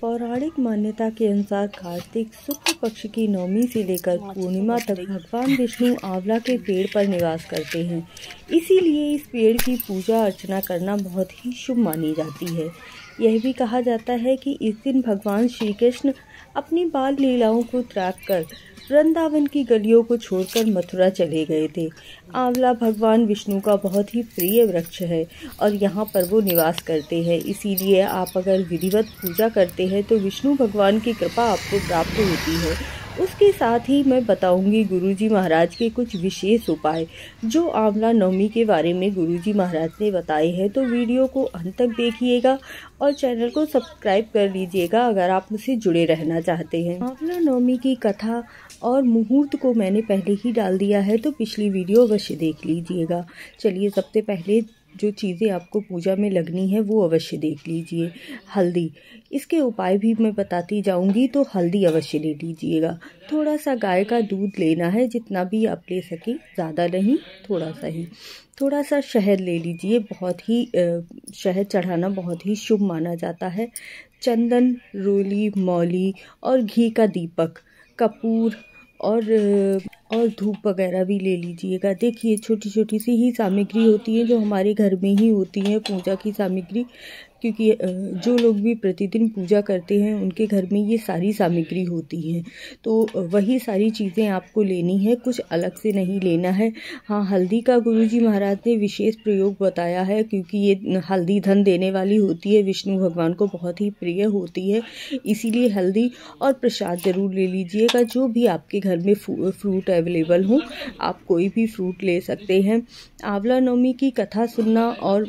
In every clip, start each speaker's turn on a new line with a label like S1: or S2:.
S1: पौराणिक मान्यता के अनुसार कार्तिक शुक्ल पक्ष की नवमी से लेकर पूर्णिमा तक भगवान विष्णु आंवला के पेड़ पर निवास करते हैं। इसीलिए इस पेड़ की पूजा अर्चना करना बहुत ही शुभ मानी जाती है। यह भी कहा जाता है कि इस दिन भगवान श्री कृष्ण अपनी बाल लीलाओं को त्याग कर वृंदावन की गलियों को छोड़कर मथुरा चले गए थे। आंवला भगवान विष्णु का बहुत ही प्रिय वृक्ष है और यहाँ पर वो निवास करते हैं। इसीलिए आप अगर विधिवत पूजा करते हैं तो विष्णु भगवान की कृपा आपको प्राप्त होती है। उसके साथ ही मैं बताऊंगी गुरुजी महाराज के कुछ विशेष उपाय जो आंवला नवमी के बारे में गुरुजी महाराज ने बताए हैं। तो वीडियो को अंत तक देखिएगा और चैनल को सब्सक्राइब कर लीजिएगा अगर आप मुझसे जुड़े रहना चाहते हैं। आंवला नवमी की कथा और मुहूर्त को मैंने पहले ही डाल दिया है, तो पिछली वीडियो अवश्य देख लीजिएगा। चलिए, सबसे पहले जो चीज़ें आपको पूजा में लगनी है वो अवश्य देख लीजिए। हल्दी, इसके उपाय भी मैं बताती जाऊंगी, तो हल्दी अवश्य ले लीजिएगा। थोड़ा सा गाय का दूध लेना है, जितना भी आप ले सकें, ज़्यादा नहीं, थोड़ा सा ही। थोड़ा सा शहद ले लीजिए, बहुत ही शहद चढ़ाना बहुत ही शुभ माना जाता है। चंदन, रोली, मौली और घी का दीपक, कपूर और धूप वगैरह भी ले लीजिएगा। देखिए, छोटी छोटी सी ही सामग्री होती है जो हमारे घर में ही होती है पूजा की सामग्री, क्योंकि जो लोग भी प्रतिदिन पूजा करते हैं उनके घर में ये सारी सामग्री होती है। तो वही सारी चीज़ें आपको लेनी है, कुछ अलग से नहीं लेना है। हाँ, हल्दी का गुरुजी महाराज ने विशेष प्रयोग बताया है, क्योंकि ये हल्दी धन देने वाली होती है, विष्णु भगवान को बहुत ही प्रिय होती है। इसीलिए हल्दी और प्रसाद जरूर ले लीजिएगा। जो भी आपके घर में फ्रूट अवेलेबल हो, आप कोई भी फ्रूट ले सकते हैं। आंवला नवमी की कथा सुनना और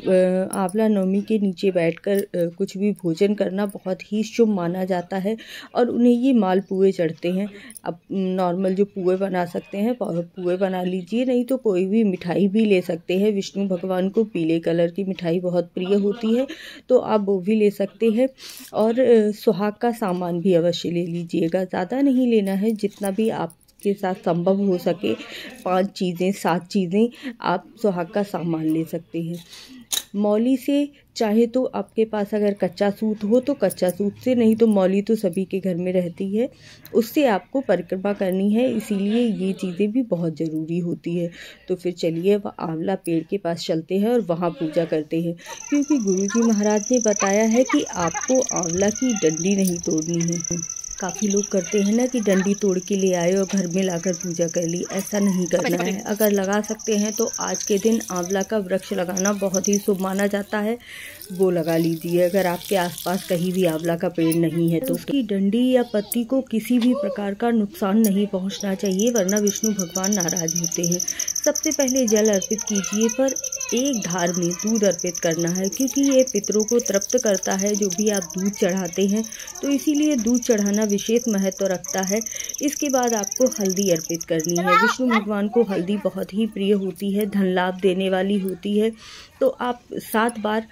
S1: आंवला नवमी के नीचे बैठ कर कुछ भी भोजन करना बहुत ही शुभ माना जाता है और उन्हें ये मालपुए चढ़ते हैं। अब नॉर्मल जो पुए बना सकते हैं पुए बना लीजिए, नहीं तो कोई भी मिठाई भी ले सकते हैं। विष्णु भगवान को पीले कलर की मिठाई बहुत प्रिय होती है, तो आप वो भी ले सकते हैं। और सुहाग का सामान भी अवश्य ले लीजिएगा। ज़्यादा नहीं लेना है, जितना भी आप के साथ संभव हो सके, 5 चीज़ें 7 चीज़ें आप सुहाग का सामान ले सकते हैं। मौली से, चाहे तो आपके पास अगर कच्चा सूत हो तो कच्चा सूत से, नहीं तो मौली तो सभी के घर में रहती है, उससे आपको परिक्रमा करनी है। इसीलिए ये चीज़ें भी बहुत ज़रूरी होती है। तो फिर चलिए आंवला पेड़ के पास चलते हैं और वहाँ पूजा करते हैं, क्योंकि गुरुजी महाराज ने बताया है कि आपको आंवला की डंडी नहीं तोड़नी है। काफ़ी लोग करते हैं ना कि डंडी तोड़ के ले आए और घर में लाकर पूजा कर ली। ऐसा नहीं करना है। अगर लगा सकते हैं तो आज के दिन आंवला का वृक्ष लगाना बहुत ही शुभ माना जाता है, वो लगा लीजिए। अगर आपके आसपास कहीं भी आंवला का पेड़ नहीं है तो उसकी डंडी या पत्ती को किसी भी प्रकार का नुकसान नहीं पहुंचना चाहिए, वरना विष्णु भगवान नाराज होते हैं। सबसे पहले जल अर्पित कीजिए, पर एक धार में दूध अर्पित करना है, क्योंकि ये पितरों को तृप्त करता है जो भी आप दूध चढ़ाते हैं, तो इसीलिए दूध चढ़ाना विशेष महत्व रखता है। इसके बाद आपको हल्दी अर्पित करनी है। विष्णु भगवान को हल्दी बहुत ही प्रिय होती है, धन लाभ देने वाली होती है, तो आप 7 बार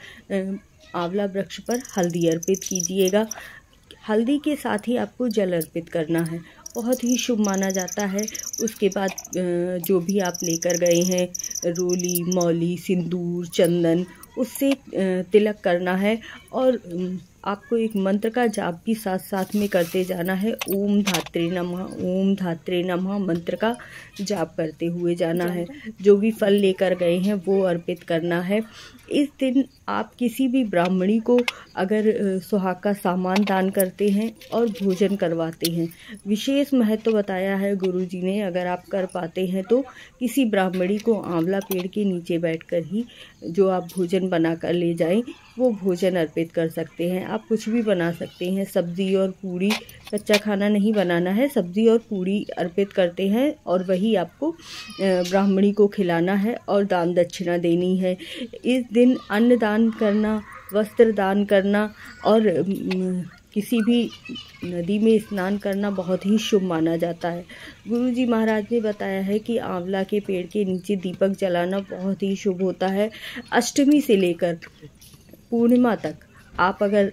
S1: आंवला वृक्ष पर हल्दी अर्पित कीजिएगा। हल्दी के साथ ही आपको जल अर्पित करना है, बहुत ही शुभ माना जाता है। उसके बाद जो भी आप लेकर गए हैं, रोली, मौली, सिंदूर, चंदन, उससे तिलक करना है और आपको एक मंत्र का जाप भी साथ साथ में करते जाना है। ओम धात्रे नमः, ओम धात्रे नमः मंत्र का जाप करते हुए जाना है। जो भी फल लेकर गए हैं वो अर्पित करना है। इस दिन आप किसी भी ब्राह्मणी को अगर सुहाग का सामान दान करते हैं और भोजन करवाते हैं, विशेष महत्व बताया है गुरुजी ने। अगर आप कर पाते हैं तो किसी ब्राह्मणी को आंवला पेड़ के नीचे बैठकर ही जो आप भोजन बनाकर ले जाएं, वो भोजन अर्पित कर सकते हैं। आप कुछ भी बना सकते हैं, सब्जी और पूड़ी, कच्चा खाना नहीं बनाना है। सब्जी और पूड़ी अर्पित करते हैं और वही आपको ब्राह्मणी को खिलाना है और दान दक्षिणा देनी है। इस दिन अन्न दान करना, वस्त्र दान करना और किसी भी नदी में स्नान करना बहुत ही शुभ माना जाता है। गुरुजी महाराज ने बताया है कि आंवला के पेड़ के नीचे दीपक जलाना बहुत ही शुभ होता है। अष्टमी से लेकर पूर्णिमा तक आप अगर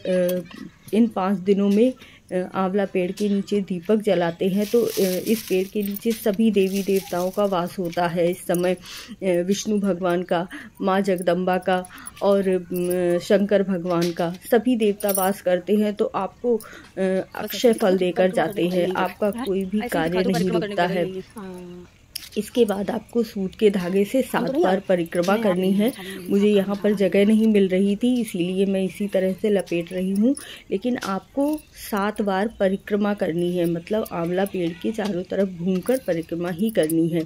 S1: इन 5 दिनों में आंवला पेड़ के नीचे दीपक जलाते हैं तो इस पेड़ के नीचे सभी देवी देवताओं का वास होता है। इस समय विष्णु भगवान का, माँ जगदम्बा का और शंकर भगवान का सभी देवता वास करते हैं। तो आपको अक्षय फल देकर जाते हैं, आपका कोई भी कार्य नहीं रुकता है। इसके बाद आपको सूत के धागे से 7 बार परिक्रमा करनी है। मुझे यहाँ पर जगह नहीं मिल रही थी, इसीलिए मैं इसी तरह से लपेट रही हूँ, लेकिन आपको 7 बार परिक्रमा करनी है, मतलब आंवला पेड़ के चारों तरफ घूमकर परिक्रमा ही करनी है।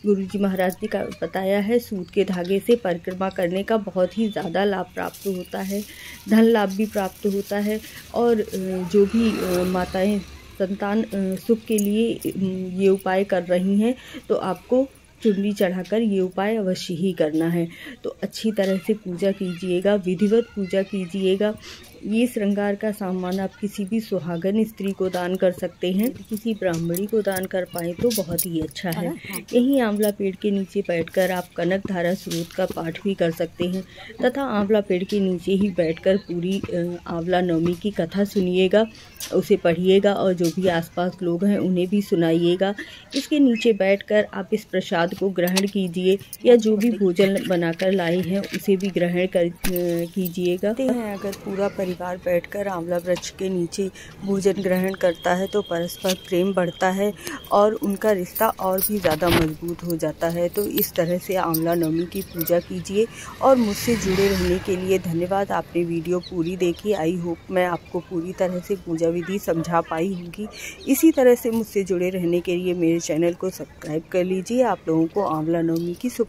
S1: गुरुजी महाराज ने बताया है सूत के धागे से परिक्रमा करने का बहुत ही ज़्यादा लाभ प्राप्त होता है, धन लाभ भी प्राप्त होता है। और जो भी माताएँ संतान सुख के लिए ये उपाय कर रही हैं तो आपको चुनरी चढ़ाकर ये उपाय अवश्य ही करना है। तो अच्छी तरह से पूजा कीजिएगा, विधिवत पूजा कीजिएगा। ये श्रृंगार का सामान आप किसी भी सुहागन स्त्री को दान कर सकते हैं, किसी ब्राह्मणी को दान कर पाए तो बहुत ही अच्छा है। यहीं आंवला पेड़ के नीचे बैठकर आप कनक धारा स्रोत का पाठ भी कर सकते हैं तथा आंवला पेड़ के नीचे ही बैठकर पूरी आंवला नवमी की कथा सुनिएगा, उसे पढ़िएगा और जो भी आसपास लोग हैं उन्हें भी सुनाइएगा। इसके नीचे बैठकर आप इस प्रसाद को ग्रहण कीजिए या जो भी भोजन बनाकर लाए हैं उसे भी ग्रहण कीजिएगा। अगर पूरा परिवार बैठकर आंवला वृक्ष के नीचे भोजन ग्रहण करता है तो परस्पर प्रेम बढ़ता है और उनका रिश्ता और भी ज़्यादा मजबूत हो जाता है। तो इस तरह से आंवला नवमी की पूजा कीजिए और मुझसे जुड़े रहने के लिए धन्यवाद। आपने वीडियो पूरी देखी, आई होप मैं आपको पूरी तरह से पूजा विधि समझा पाई होगी। इसी तरह से मुझसे जुड़े रहने के लिए मेरे चैनल को सब्सक्राइब कर लीजिए। आप लोगों को आंवला नवमी की शुभ